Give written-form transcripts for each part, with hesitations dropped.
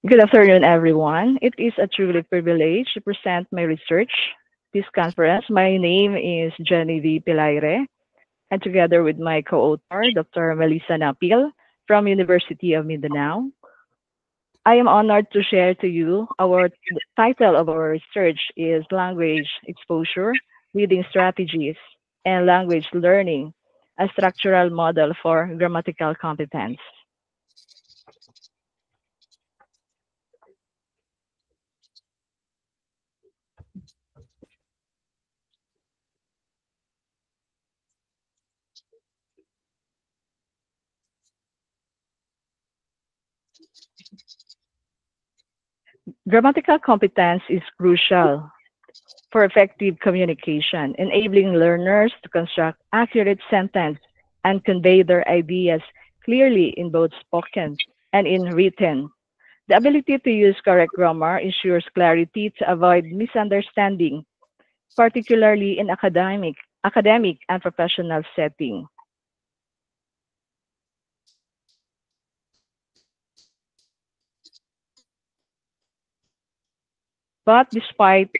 Good afternoon, everyone. It is a truly privilege to present my research this conference. My name is Jenny V. Pilaire, and together with my co-author, Dr. Melissa Napil from University of Mindanao, I am honored to share to you the title of our research is Language Exposure, Reading Strategies, and Language Learning, a structural model for grammatical competence. Grammatical competence is crucial for effective communication, enabling learners to construct accurate sentence and convey their ideas clearly in both spoken and in written. The ability to use correct grammar ensures clarity to avoid misunderstanding, particularly in academic and professional setting. But despite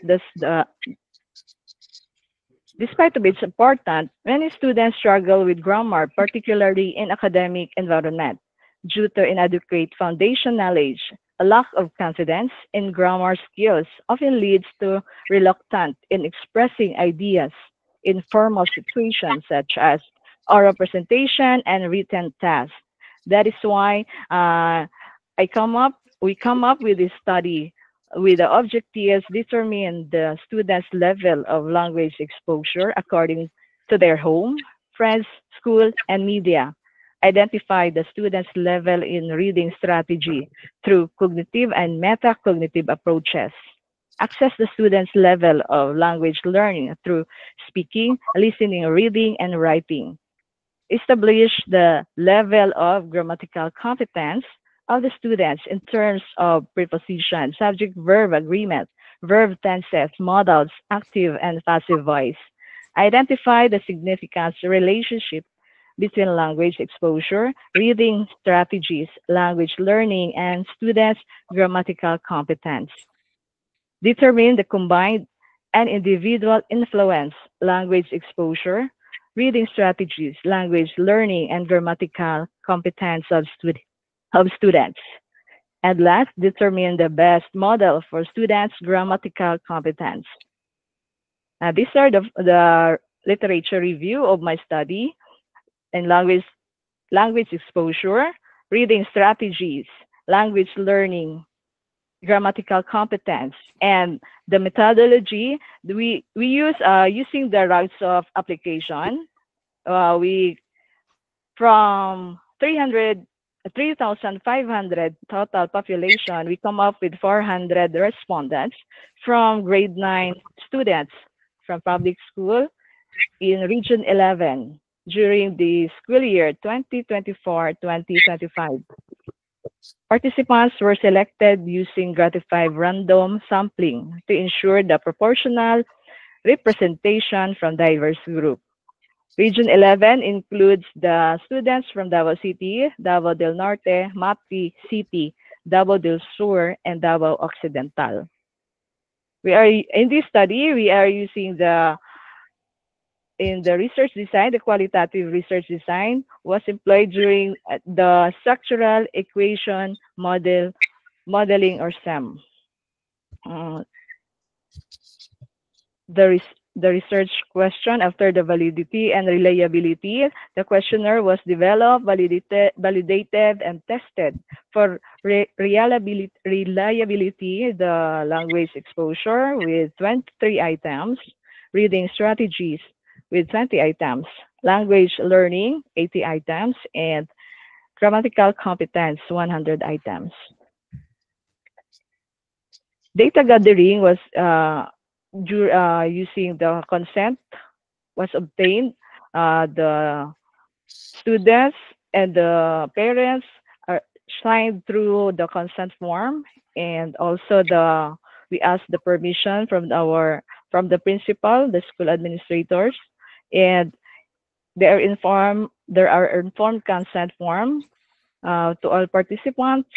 of its importance, many students struggle with grammar, particularly in academic environment, due to inadequate foundation knowledge. A lack of confidence in grammar skills often leads to reluctance in expressing ideas in formal situations such as oral presentation and written tasks. That is why we come up with this study with the objectives determine the students' level of language exposure according to their home, friends, school, and media. Identify the students' level in reading strategy through cognitive and metacognitive approaches. Access the students' level of language learning through speaking, listening, reading, and writing. Establish the level of grammatical competence of the students in terms of preposition, subject verb agreement, verb tenses, modals, active and passive voice. Identify the significance relationship between language exposure, reading strategies, language learning, and students' grammatical competence. Determine the combined and individual influence, language exposure, reading strategies, language learning, and grammatical competence of students. And last, determine the best model for students' grammatical competence. These are the literature review of my study in language exposure, reading strategies, language learning, grammatical competence, and the methodology we use using the routes of application. We from 3,500 total population, we come up with 400 respondents from grade 9 students from public school in Region 11 during the school year 2024-2025. Participants were selected using gratified random sampling to ensure the proportional representation from diverse groups. Region 11 includes the students from Davao City, Davao del Norte, Mati City, Davao del Sur, and Davao Occidental. In this study, we are using in the research design, the qualitative research design was employed during the structural equation modeling or SEM. Uh, the, the research question after the validity and reliability, the questionnaire was developed, validated, and tested for reliability, the language exposure with 23 items, reading strategies with 20 items, language learning 80 items, and grammatical competence 100 items. Data gathering was using the consent was obtained. The students and the parents are signed through the consent form, and also we asked the permission from the principal, the school administrators, and there are informed consent form to all participants,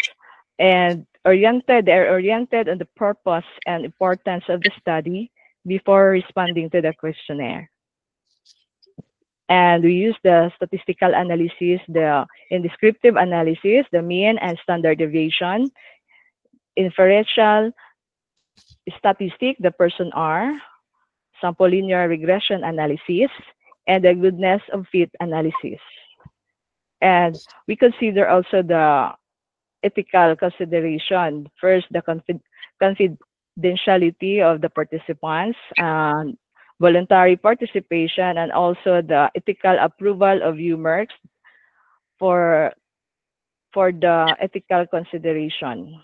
and oriented. They're oriented on the purpose and importance of the study before responding to the questionnaire. And we use the statistical analysis, in descriptive analysis, the mean and standard deviation, inferential statistic, the person R, sample linear regression analysis, and the goodness of fit analysis. And we consider also the ethical consideration. First, the confidentiality of the participants, voluntary participation, and also the ethical approval of UMERCS for the ethical consideration.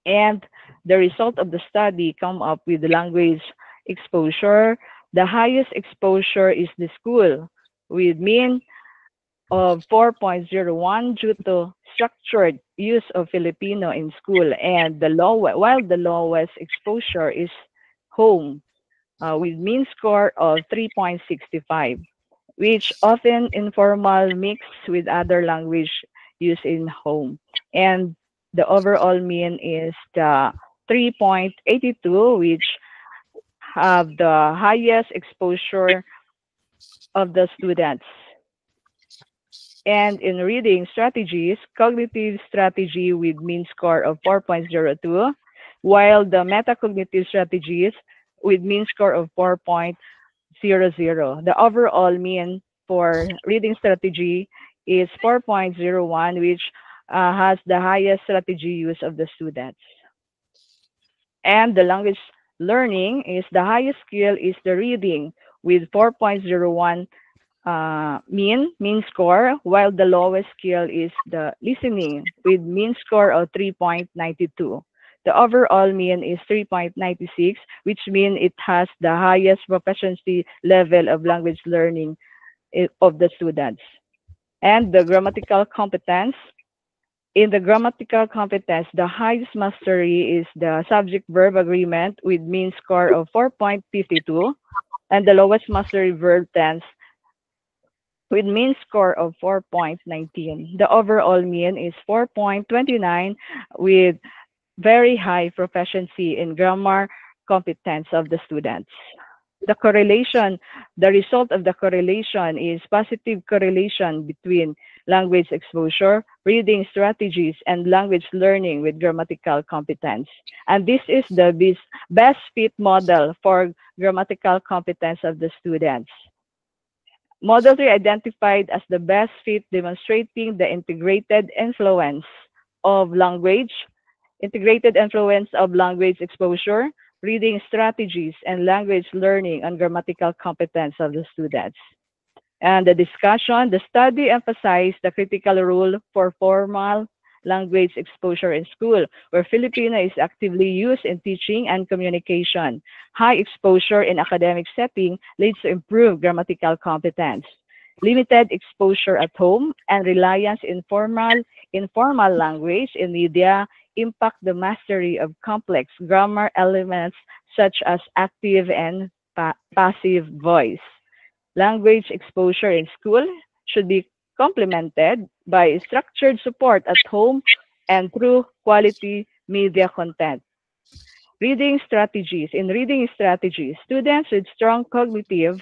And the result of the study come up with the language exposure. The highest exposure is the school with mean of 4.01 due to structured use of Filipino in school, and while the lowest exposure is home with mean score of 3.65, which often informal mix with other language used in home. And the overall mean is the 3.82, which have the highest exposure of the students. And in reading strategies, cognitive strategy with mean score of 4.02, while the metacognitive strategies with mean score of 4.00. The overall mean for reading strategy is 4.01, which has the highest strategy use of the students. And the language learning is the highest skill is the reading with 4.01 mean score, while the lowest skill is the listening with mean score of 3.92. The overall mean is 3.96, which means it has the highest proficiency level of language learning of the students. And the grammatical competence. In the grammatical competence, the highest mastery is the subject-verb agreement with mean score of 4.52, and the lowest mastery verb tense with mean score of 4.19. The overall mean is 4.29 with very high proficiency in grammar competence of the students. The correlation, the result of the correlation is positive correlation between language exposure, reading strategies, and language learning with grammatical competence. And this is the best fit model for grammatical competence of the students. Model 3 identified as the best fit demonstrating the integrated influence of language exposure, reading strategies, and language learning and grammatical competence of the students. And the discussion, the study emphasized the critical role for formal language exposure in school, where Filipino is actively used in teaching and communication. High exposure in academic setting leads to improved grammatical competence. Limited exposure at home and reliance in informal language in media impact the mastery of complex grammar elements such as active and passive voice. Language exposure in school should be complemented by structured support at home and through quality media content. Reading strategies. In reading strategies, students with strong cognitive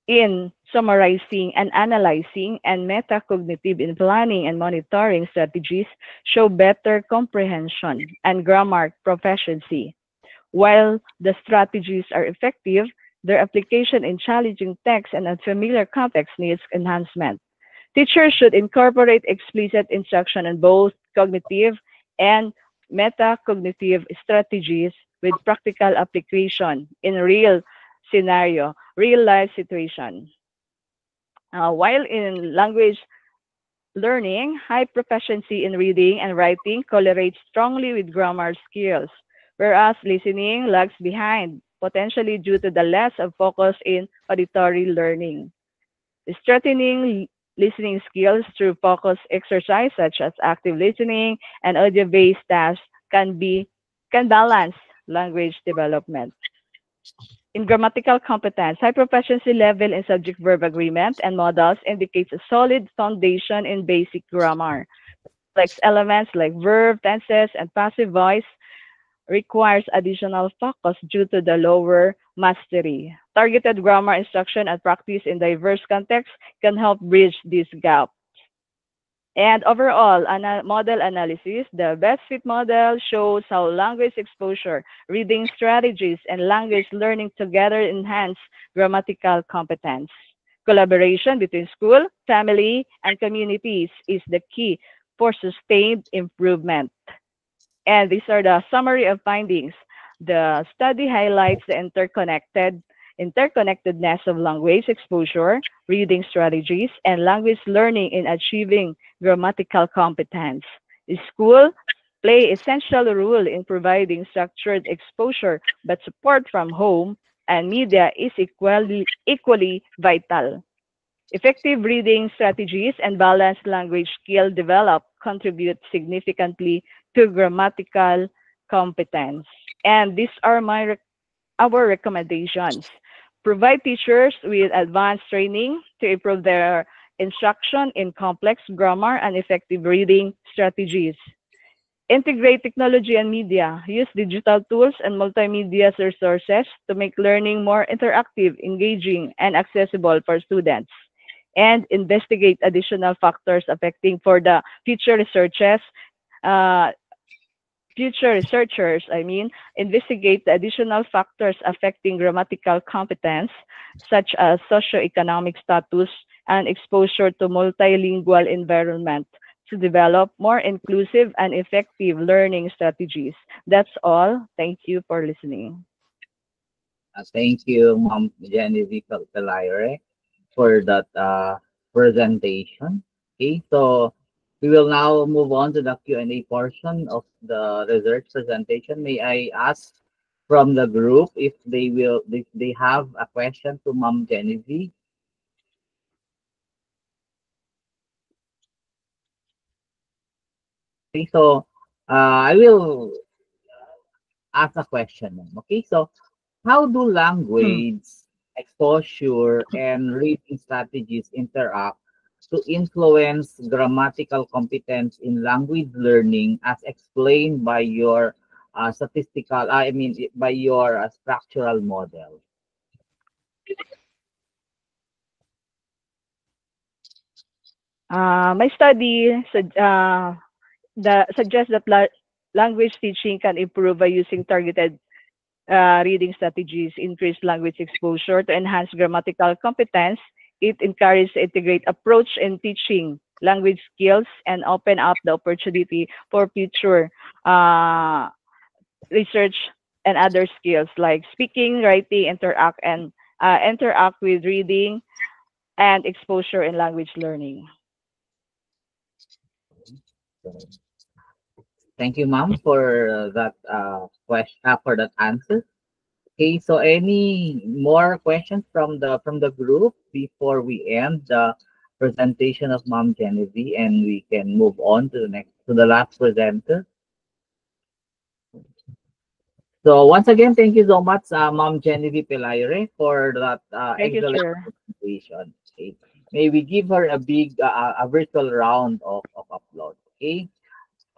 in summarizing and analyzing and metacognitive in planning and monitoring strategies show better comprehension and grammar proficiency. While the strategies are effective, their application in challenging text and unfamiliar context needs enhancement. Teachers should incorporate explicit instruction on both cognitive and metacognitive strategies with practical application in real scenario, real life situation. While in language learning, high proficiency in reading and writing correlates strongly with grammar skills, whereas listening lags behind, potentially due to the less of focus in auditory learning. Strengthening listening skills through focus exercise such as active listening and audio-based tasks can balance language development. In grammatical competence, high proficiency level in subject-verb agreement and modals indicates a solid foundation in basic grammar. complex elements like verb, tenses, and passive voice requires additional focus due to the lower mastery. Targeted grammar instruction and practice in diverse contexts can help bridge this gap. And overall, model analysis, the best fit model shows how language exposure, reading strategies, and language learning together enhance grammatical competence. Collaboration between school, family, and communities is the key for sustained improvement. And these are the summary of findings. The study highlights the interconnectedness of language exposure, reading strategies, and language learning in achieving grammatical competence. School play essential role in providing structured exposure, but support from home and media is equally vital. Effective reading strategies and balanced language skill develop contribute significantly to grammatical competence. And these are our recommendations. Provide teachers with advanced training to improve their instruction in complex grammar and effective reading strategies. Integrate technology and media. Use digital tools and multimedia resources to make learning more interactive, engaging, and accessible for students. And investigate additional factors affecting for the uh, future researchers, investigate the additional factors affecting grammatical competence, such as socioeconomic status and exposure to multilingual environment to develop more inclusive and effective learning strategies. That's all. Thank you for listening. Thank you, Mom Genevieve Pelayre, for that presentation. Okay, so we will now move on to the Q&A portion of the research presentation. May I ask from the group if they have a question to Mom Genevieve? Okay, so I will ask a question. Okay, so how do Hmm. language exposure and reading strategies interact to influence grammatical competence in language learning as explained by your by your structural model? My study suggests that language teaching can improve by using targeted reading strategies, increase language exposure to enhance grammatical competence. It encourages integrate approach in teaching language skills and open up the opportunity for future uh, research and other skills like speaking, writing, interact with reading and exposure in language learning. So, thank you, ma'am, for that question for that answer. Okay, so any more questions from the group before we end the presentation of Mom Genevieve and we can move on to the last presenter. So once again, thank you so much, Mom Genevieve Pelayre, for that Thank you, excellent sir. presentation. Okay, may we give her a big a virtual round of applause. Okay.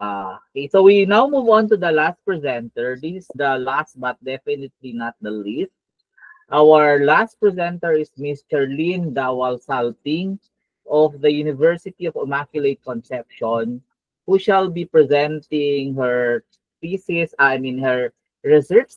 Okay, so we now move on to the last presenter. This is the last but definitely not the least. Our last presenter is Mr. Lynn Dawal Salting of the University of Immaculate Conception, who shall be presenting her thesis, her research